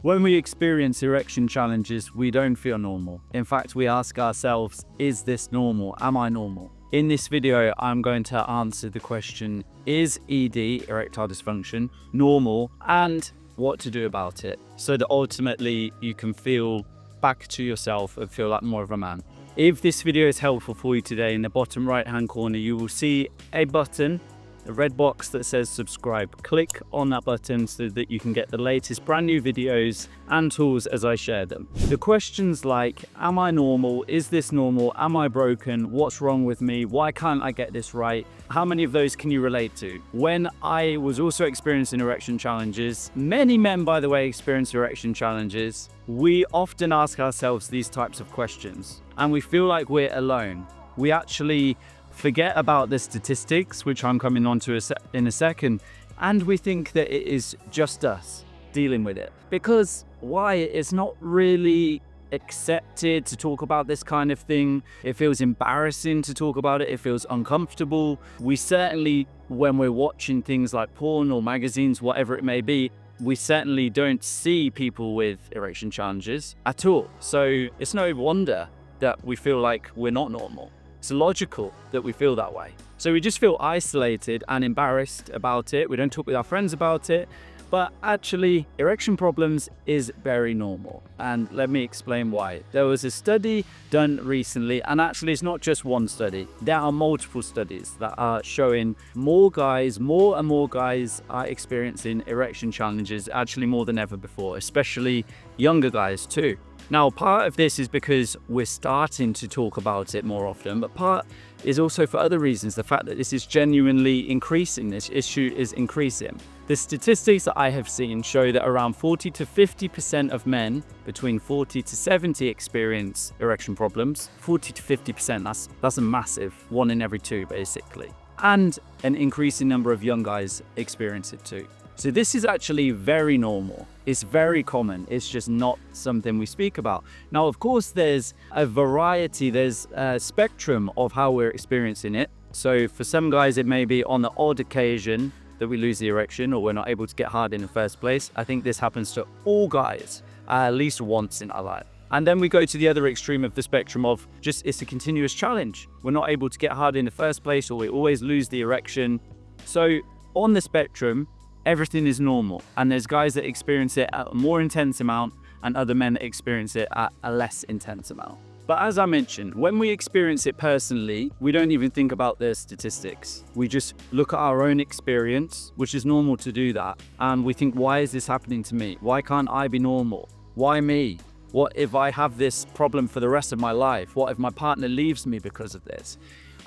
When we experience erection challenges, we don't feel normal. In fact, we ask ourselves, is this normal? Am I normal? In this video, I'm going to answer the question, is ED, erectile dysfunction, normal, and what to do about it, so that ultimately you can feel back to yourself and feel like more of a man. If this video is helpful for you today, in the bottom right hand corner, you will see a button, a red box that says subscribe. Click on that button so that you can get the latest brand new videos and tools as I share them. The questions like, am I normal? Is this normal? Am I broken? What's wrong with me? Why can't I get this right? How many of those can you relate to? When I was also experiencing erection challenges, many men, by the way, experience erection challenges, we often ask ourselves these types of questions and we feel like we're alone. We actually forget about the statistics, which I'm coming on to in a second, and we think that it is just us dealing with it. Because why? It's not really accepted to talk about this kind of thing. It feels embarrassing to talk about it. It feels uncomfortable. We certainly, when we're watching things like porn or magazines, whatever it may be, we certainly don't see people with erection challenges at all. So it's no wonder that we feel like we're not normal. It's logical that we feel that way. So we just feel isolated and embarrassed about it. We don't talk with our friends about it. But actually, erection problems is very normal. And let me explain why. There was a study done recently, and actually it's not just one study. There are multiple studies that are showing more and more guys are experiencing erection challenges, actually more than ever before, especially younger guys too. Now, part of this is because we're starting to talk about it more often, but part is also for other reasons. The fact that this is genuinely increasing, this issue is increasing. The statistics that I have seen show that around 40 to 50% of men between 40 to 70 experience erection problems. 40 to 50%, that's a massive, 1 in every 2 basically. And an increasing number of young guys experience it too. So this is actually very normal. It's very common. It's just not something we speak about. Now, of course, there's a variety, there's a spectrum of how we're experiencing it. So for some guys, it may be on the odd occasion that we lose the erection or we're not able to get hard in the first place. I think this happens to all guys at least once in our life. And then we go to the other extreme of the spectrum of just it's a continuous challenge. We're not able to get hard in the first place, or we always lose the erection. So on the spectrum, everything is normal, and there's guys that experience it at a more intense amount and other men that experience it at a less intense amount. But as I mentioned, when we experience it personally, we don't even think about the statistics. We just look at our own experience, which is normal to do that, and we think, why is this happening to me? Why can't I be normal? Why me? What if I have this problem for the rest of my life? What if my partner leaves me because of this?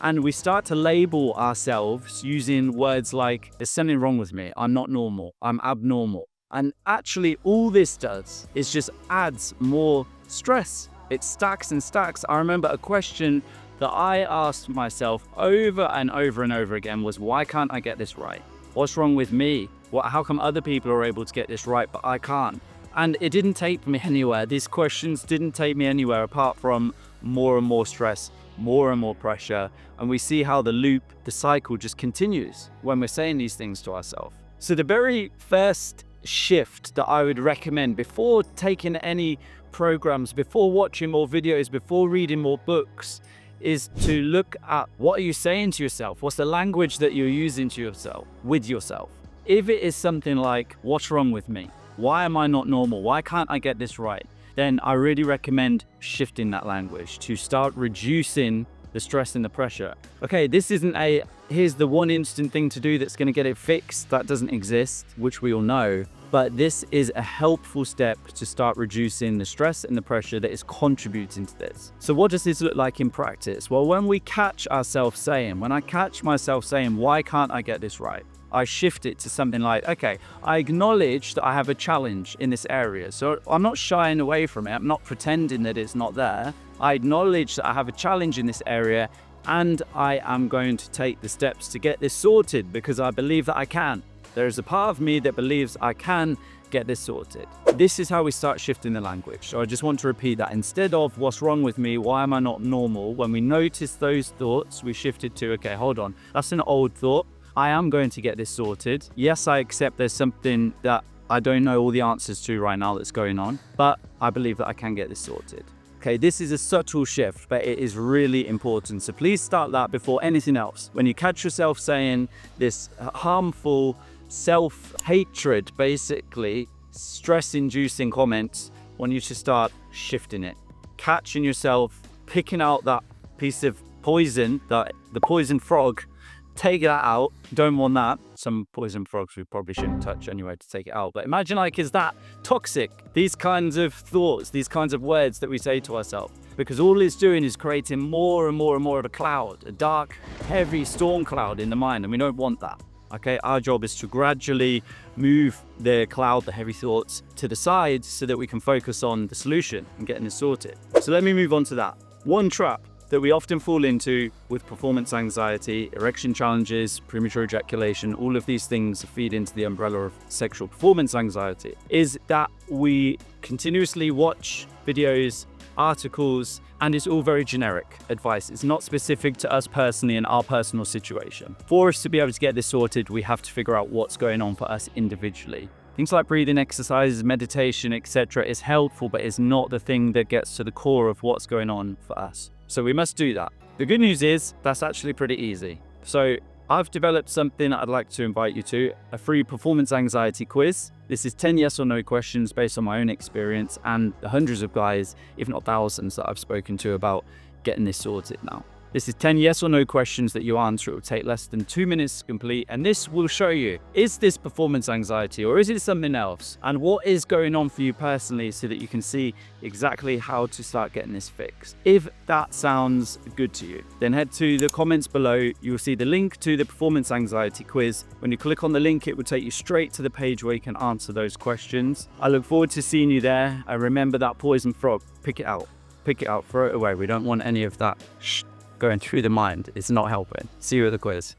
And we start to label ourselves using words like, there's something wrong with me, I'm not normal, I'm abnormal. And actually all this does is just adds more stress. It stacks and stacks. I remember a question that I asked myself over and over and over again was, why can't I get this right? What's wrong with me? How come other people are able to get this right, but I can't? And it didn't take me anywhere. These questions didn't take me anywhere apart from more and more stress, more and more pressure, and we see how the cycle just continues when we're saying these things to ourselves. So the very first shift that I would recommend before taking any programs, before watching more videos, before reading more books, is to look at what are you saying to yourself? What's the language that you're using to yourself, with yourself? If it is something like, what's wrong with me? Why am I not normal? Why can't I get this right? Then I really recommend shifting that language to start reducing the stress and the pressure. Okay, this isn't here's the one instant thing to do that's going to get it fixed. That doesn't exist, which we all know. But this is a helpful step to start reducing the stress and the pressure that is contributing to this. So what does this look like in practice? Well, when I catch myself saying, why can't I get this right? I shift it to something like, okay, I acknowledge that I have a challenge in this area. So I'm not shying away from it. I'm not pretending that it's not there. I acknowledge that I have a challenge in this area, and I am going to take the steps to get this sorted because I believe that I can. There is a part of me that believes I can get this sorted. This is how we start shifting the language. So I just want to repeat that. Instead of what's wrong with me, why am I not normal? When we notice those thoughts, we shift it to, okay, hold on. That's an old thought. I am going to get this sorted. Yes, I accept there's something that I don't know all the answers to right now that's going on, but I believe that I can get this sorted. Okay, this is a subtle shift, but it is really important. So please start that before anything else. When you catch yourself saying this harmful self-hatred, basically stress-inducing comments, I want you to start shifting it. Catching yourself, picking out that piece of poison, the poison frog, take that out. Don't want that. Some poison frogs we probably shouldn't touch anyway to take it out. But imagine, like, is that toxic? These kinds of thoughts, these kinds of words that we say to ourselves, because all it's doing is creating more and more and more of a cloud, a dark, heavy storm cloud in the mind, and we don't want that. Okay, our job is to gradually move the cloud, the heavy thoughts, to the side so that we can focus on the solution and getting this sorted. So let me move on to that. One trap that we often fall into with performance anxiety, erection challenges, premature ejaculation, all of these things feed into the umbrella of sexual performance anxiety, is that we continuously watch videos, articles, and it's all very generic advice. It's not specific to us personally in our personal situation. For us to be able to get this sorted, we have to figure out what's going on for us individually. Things like breathing exercises, meditation, etc. is helpful, but it's not the thing that gets to the core of what's going on for us. So we must do that. The good news is that's actually pretty easy. So I've developed something I'd like to invite you to, a free performance anxiety quiz. This is 10 yes or no questions based on my own experience and the hundreds of guys, if not thousands, that I've spoken to about getting this sorted now. This is 10 yes or no questions that you answer. It will take less than 2 minutes to complete, and this will show you, is this performance anxiety or is it something else? And what is going on for you personally so that you can see exactly how to start getting this fixed. If that sounds good to you, then head to the comments below. You'll see the link to the performance anxiety quiz. When you click on the link, it will take you straight to the page where you can answer those questions. I look forward to seeing you there. And remember that poison frog, pick it out, throw it away. We don't want any of that going through the mind. It's not helping. See you at the quiz.